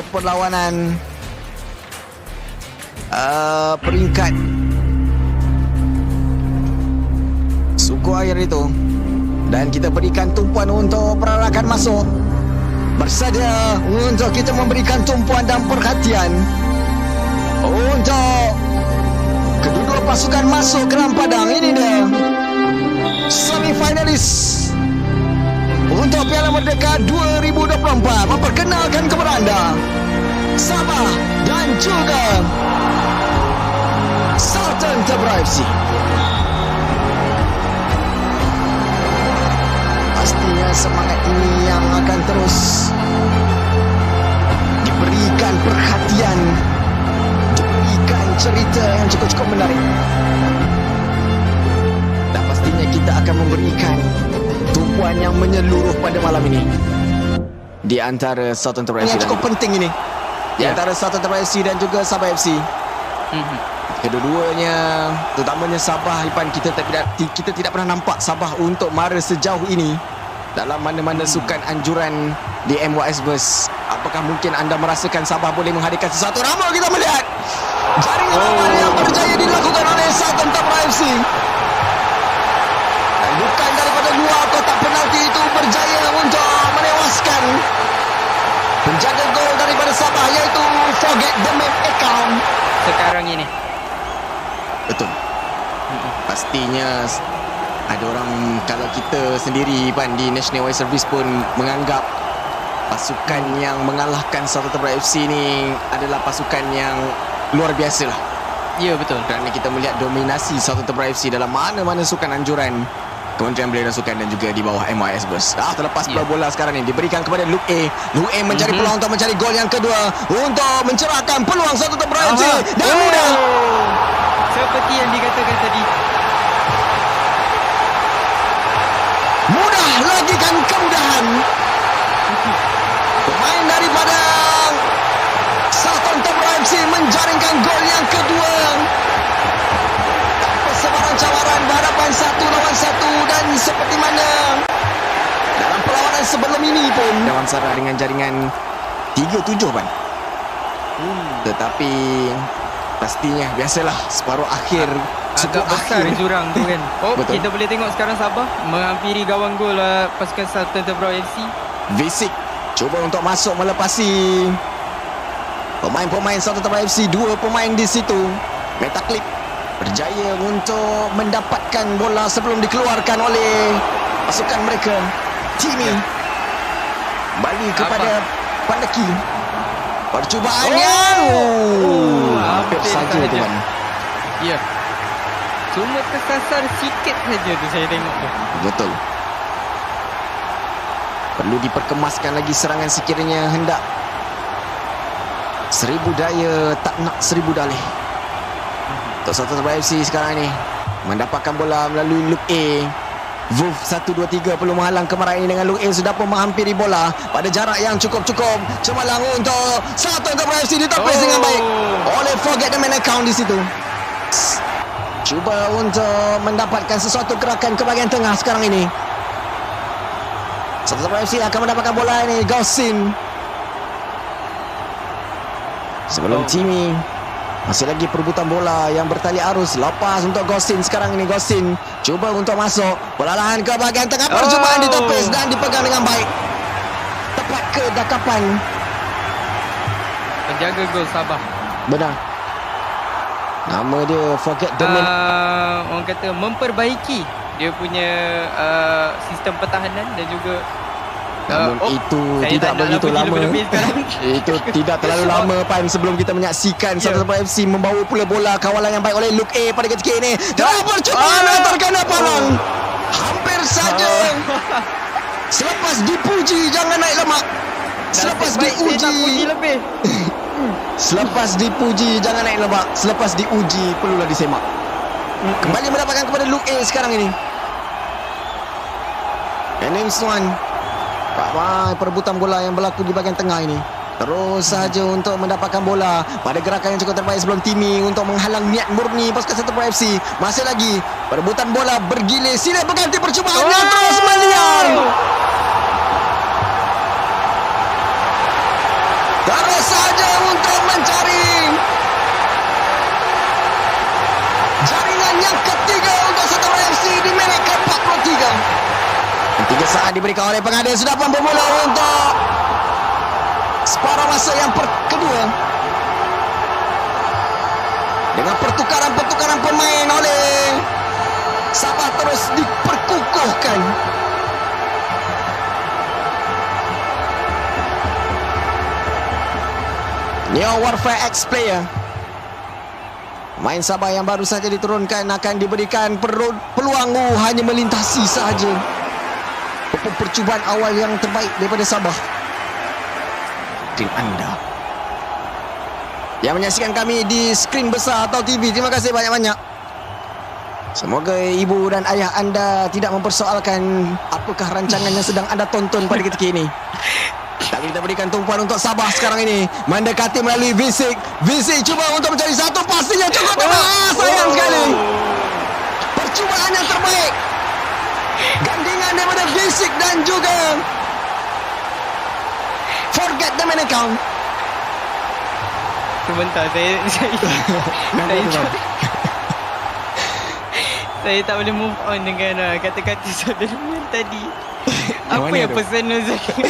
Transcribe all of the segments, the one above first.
perlawanan peringkat suku air itu. Dan kita berikan tumpuan untuk perarakan masuk. Bersedia untuk kita memberikan tumpuan dan perhatian untuk kedua pasukan masuk ke dalam padang. Ini dia semifinalis untuk Piala Merdeka 2024. Memperkenalkan kepada anda Sabah dan juga Sultan Teberai FC. Pastinya semangat ini yang akan terus diberikan perhatian, diberikan cerita yang cukup-cukup menarik. Dan pastinya kita akan memberikan tumpuan yang menyeluruh pada malam ini di antara Sultan Teberai FC. Yang cukup penting ini di antara Sultan Teberai FC dan juga Sabah FC. Kedua-duanya, terutamanya Sabah, Ipan, kita tidak pernah nampak Sabah untuk mara sejauh ini dalam mana-mana sukan anjuran di MYS Burst. Apakah mungkin anda merasakan Sabah boleh menghadirkan sesuatu? Ramai kita melihat jaringan awal yang berjaya dilakukan oleh Sultan Teberai FC. Dan bukan daripada luar kotak penalti itu berjaya untuk menewaskan penjaga gol daripada Sabah, iaitu Forget the Map Account sekarang ini. Betul. Pastinya ada orang, kalau kita sendiri Pan di National Wide Service pun menganggap pasukan yang mengalahkan Sultan Teberai FC ni adalah pasukan yang luar biasa lah. Ya, betul. Kerana kita melihat dominasi Sultan Teberai FC dalam mana-mana sukan anjuran Kementerian Belia dan Sukan dan juga di bawah MYS Burst. Terlepas bola sekarang ni diberikan kepada Luke A. Luke A mencari peluang untuk mencari gol yang kedua untuk mencerahkan peluang Sultan Teberai FC. Dan mudah seperti yang dikatakan tadi, mudah lagi kan kemudahan. Pemain daripada Sultan Teberai FC menjaringkan gol yang kedua tanpa sebarang cabaran, berhadapan 1 lawan 1. Dan seperti mana dalam perlawanan sebelum ini pun Damansara dengan jaringan 3-7 Pan. Tetapi pastinya biasalah separuh akhir agak besar jurang tu kan. Betul. Kita boleh tengok sekarang Sabah menghampiri gawang gol pasukan Sultan Teberai FC. Visik cuba untuk masuk melepasi pemain-pemain Sultan Teberai FC. Dua pemain di situ. Metaklip berjaya untuk mendapatkan bola sebelum dikeluarkan oleh pasukan mereka. Timmy kembali kepada Pandaki. Percubaan yang hampir saja tuan. Ya, cuma tersasar sikit saja tu saya tengok tu. Betul. Perlu diperkemaskan lagi serangan sekiranya hendak seribu daya tak nak seribu dalih. Untuk Sultan Teberai FC sekarang ni mendapatkan bola melalui Luke A. Wolf 1, 2, 3 perlu menghalang kemarahan ini dengan Luke A sudah pun menghampiri bola pada jarak yang cukup-cukup cemerlang untuk Sultan Teberai FC. Ditepis dengan baik oleh Forget the Man Account di situ. Cuba untuk mendapatkan sesuatu gerakan ke bahagian tengah sekarang ini. Sultan Teberai FC akan mendapatkan bola ini. Gausin sebelum Timmy. Masih lagi perebutan bola yang bertali arus. Lepas untuk Gausin sekarang ini. Gausin cuba untuk masuk. Perlahan ke bahagian tengah. Percubaan ditepis dan dipegang dengan baik. Tepat ke dakapan penjaga gol Sabah. Benar. Nama dia Forget the Man. Orang kata memperbaiki dia punya sistem pertahanan dan juga namun itu tidak begitu lama. Itu tidak terlalu lama Pan sebelum kita menyaksikan Sultan Teberai FC membawa pula bola. Kawalan yang baik oleh Luke A pada ketika ini. Telah percubaan terkena palang. Hampir saja. Selepas dipuji jangan naik lemak. Selepas diuji lebih. Selepas dipuji jangan naik lemak. Selepas diuji perlulah disemak. Kembali mendapatkan kepada Luke A sekarang ini. Enim Swan. Ramai perebutan bola yang berlaku di bahagian tengah ini. Terus saja untuk mendapatkan bola pada gerakan yang cukup terbaik sebelum Timmy untuk menghalang niat murni pasukan Sultan Teberai FC. Masih lagi perebutan bola bergilir. Silap berganti percubaan yang terus meliar. Terus saja untuk mencari jaringan yang ketiga untuk Satu FC di minit ke-43. 3 saat diberikan oleh pengadil, sudah pun bermula untuk separuh masa yang kedua. Dengan pertukaran-pertukaran pemain oleh Sabah terus diperkukuhkan. Neo Warfare X player, main Sabah yang baru saja diturunkan, akan diberikan peluang hanya melintasi sahaja. Percubaan awal yang terbaik daripada Sabah. Tim anda yang menyaksikan kami di skrin besar atau TV, terima kasih banyak-banyak. Semoga ibu dan ayah anda tidak mempersoalkan apakah rancangan yang sedang anda tonton pada ketika ini. Tapi kita berikan tumpuan untuk Sabah sekarang ini, mendekati melalui Visik. Visik cuba untuk mencari satu, pastinya cukup tepat. Sayang sekali. Percubaan yang terbaik, gandingan daripada Visik dan juga Forget the Man Account. Sebentar, saya tak boleh move on dengan kata-kata saudara yang tadi. Apa yang personal saya?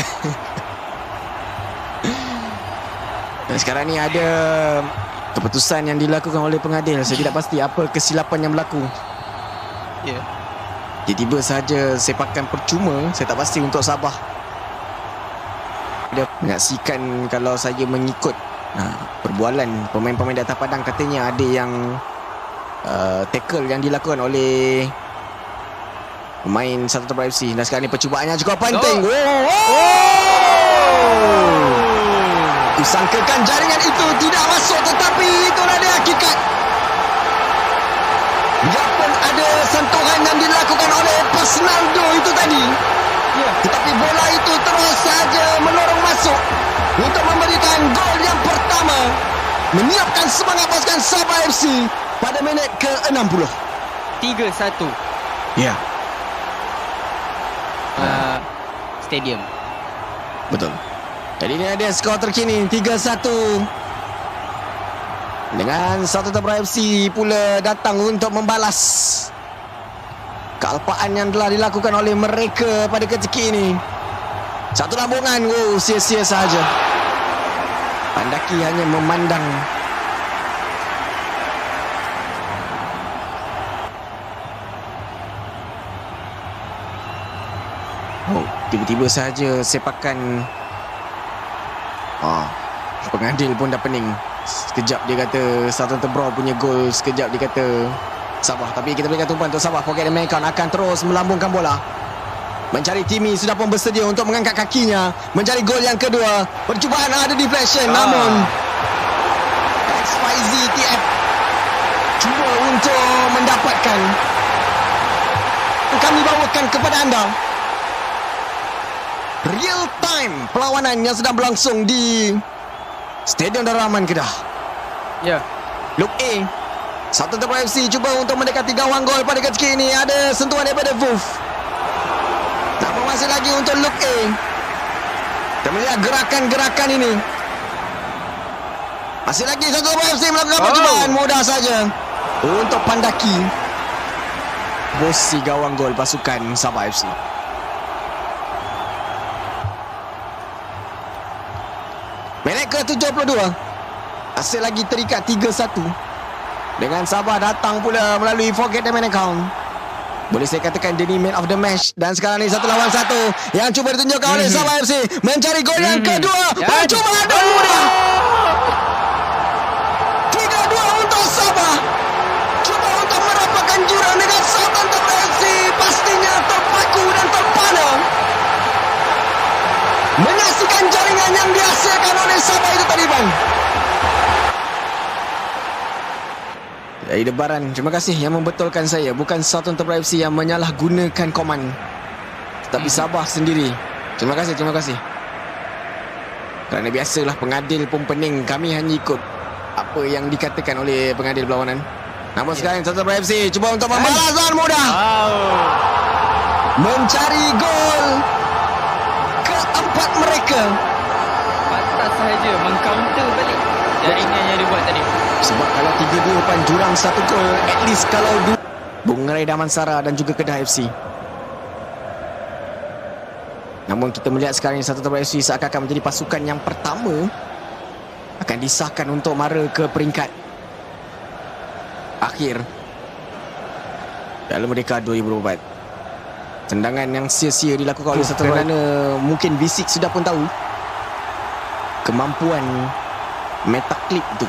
Dan sekarang ni ada keputusan yang dilakukan oleh pengadil. Saya tidak pasti apa kesilapan yang berlaku. Ya. Tiba-tiba saja sepakan percuma. Saya tak pasti untuk Sabah. Dia menyaksikan kalau saya mengikut perbualan pemain-pemain di atas padang, katanya ada yang tackle yang dilakukan oleh pemain Satu Tebar FC. Dan sekarang ni percubaannya cukup penting. Kusangkakan jaringan itu tidak masuk, tetapi itulah dia hakikat. Biarpun ada sentuhan yang dilakukan oleh Pasnaldo itu tadi, tetapi bola itu terus saja melorong masuk untuk memberikan gol yang pertama, menyiapkan semangat pasukan Sabah FC pada minit ke-60. 3-1. Ya. Stadium. Betul. Jadi ini ada skor terkini 3-1. Dengan Satu Tebar FC pula datang untuk membalas kealpaan yang telah dilakukan oleh mereka pada ketika ini. Satu lambungan, sia-sia sahaja. Pandaki hanya memandang. Tiba-tiba sahaja sepakan pengadil pun dah pening. Sekejap dia kata Satu Tebar punya gol, sekejap dia kata Sabah. Tapi kita berikan tumpuan untuk Sabah. Forget the Man Account akan terus melambungkan bola, mencari Timmy, sudah pun bersedia untuk mengangkat kakinya, mencari gol yang kedua. Percubaan ada deflection, namun XYZ TF cuba untuk mendapatkan. Kami bawakan kepada anda real time perlawanan yang sedang berlangsung di Stadium Darul Rahman Kedah. Ya. Look A, Satu Tebar FC cuba untuk mendekati gawang gol pada ketika ini. Ada sentuhan daripada Wolf. Namun masih lagi untuk Look A. Kita melihat gerakan-gerakan ini. Masih lagi Satu Tebar FC melakukan percubaan. Mudah saja untuk Pandaki. Bosi gawang gol pasukan Sabah FC. Minit ke-72. Masih lagi terikat 3-1. Dengan Sabah datang pula melalui Forget the Man Account. Boleh saya katakan dia ni man of the match. Dan sekarang ni 1 lawan 1 yang cuba ditunjukkan oleh Sabah FC. Mencari gol yang kedua. Percubaan dan mudah. 3-2 untuk Sabah. Cuba untuk merapatkan jurang dengan Satu Tebar FC. Pastinya terpaku dan terpana menyaksikan jaringan yang dihasilkan oleh Sabah itu tadi, bang. Dari Debaran, terima kasih yang membetulkan saya. Bukan Satu Tebar FC yang menyalahgunakan koman, tetapi Sabah sendiri. Terima kasih, terima kasih. Kerana biasalah pengadil pun pening. Kami hanya ikut apa yang dikatakan oleh pengadil berlawanan. Namun sekarang Satu Tebar FC cuba untuk membalas dengan mudah. Mencari gol keempat mereka. Pantas sahaja mengcounter balik jaringan yang dia buat tadi. Sebab kalau 3-2 depan jurang 1 gol, at least kalau Bung Rai Damansara dan juga Kedah FC. Namun kita melihat sekarang ini Satu Tabruk FC seakan-akan menjadi pasukan yang pertama akan disahkan untuk mara ke peringkat akhir Piala Merdeka 2024. Tendangan yang sia-sia dilakukan oleh Satu Tabruk kerana mungkin Bisik sudah pun tahu kemampuan metaklip itu.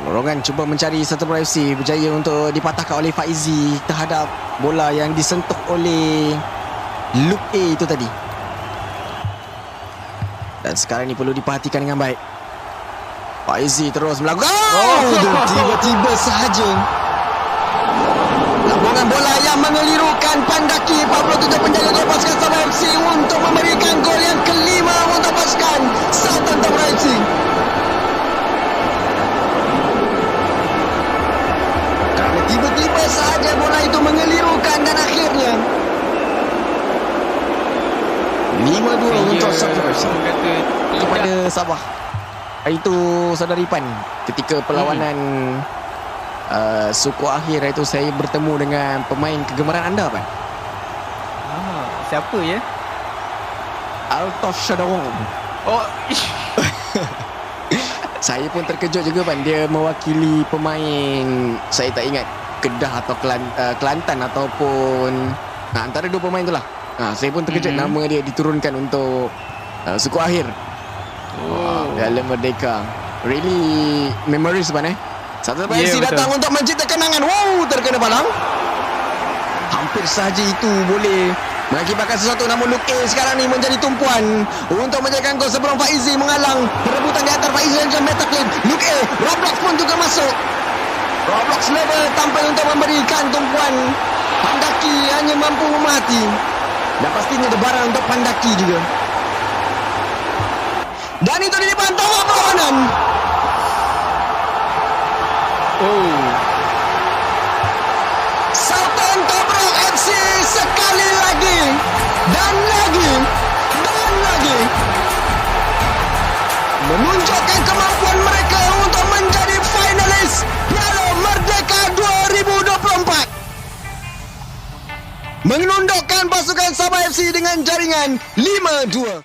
Lorongan cuba mencari Satu Tabruk FC, berjaya untuk dipatahkan oleh Faizi terhadap bola yang disentuh oleh Luke A itu tadi. Dan sekarang ini perlu diperhatikan dengan baik. Faizi terus melakukan tiba-tiba sahaja lambungan bola yang mengelirukan Pandaki. Pablo tutup penjaga gol pasukan Sabah FC untuk memberikan gol yang kelima untuk pasukan Satu Tabruk FC. Kerana tiba-tiba sahaja bola itu mengelirukan dan akhirnya 5-2 untuk Satu Tabruk FC kepada Sabah. Hari itu saudara Ipan, ketika perlawanan suku akhir itu saya bertemu dengan pemain kegemaran anda, Pan. Siapa ya? Altaf Shadawong. Oh, Saya pun terkejut juga, Pan. Dia mewakili pemain, saya tak ingat Kedah atau Kelantan ataupun antara dua pemain itulah. Saya pun terkejut nama dia diturunkan untuk suku akhir Piala Merdeka. Really memories, Pan. Satu Tabruk FC datang untuk mencipta kenangan. Terkena palang. Hampir sahaja itu boleh mengakibatkan sesuatu, namun Luke A sekarang ni menjadi tumpuan untuk menjadikan gol sebelum Faizi mengalang perebutan di antara Faizi dan John Metaklip. Luke A, Roblox pun juga masuk. Roblox level tampil untuk memberikan tumpuan. Pandaki hanya mampu memati. Dan pastinya ada barang untuk Pandaki juga. Dan itu di depan tawa perlawanan. Satu Tabruk FC sekali lagi dan lagi menunjukkan kemampuan mereka untuk menjadi finalis Piala Merdeka 2024, menundukkan pasukan Sabah FC dengan jaringan 5-2.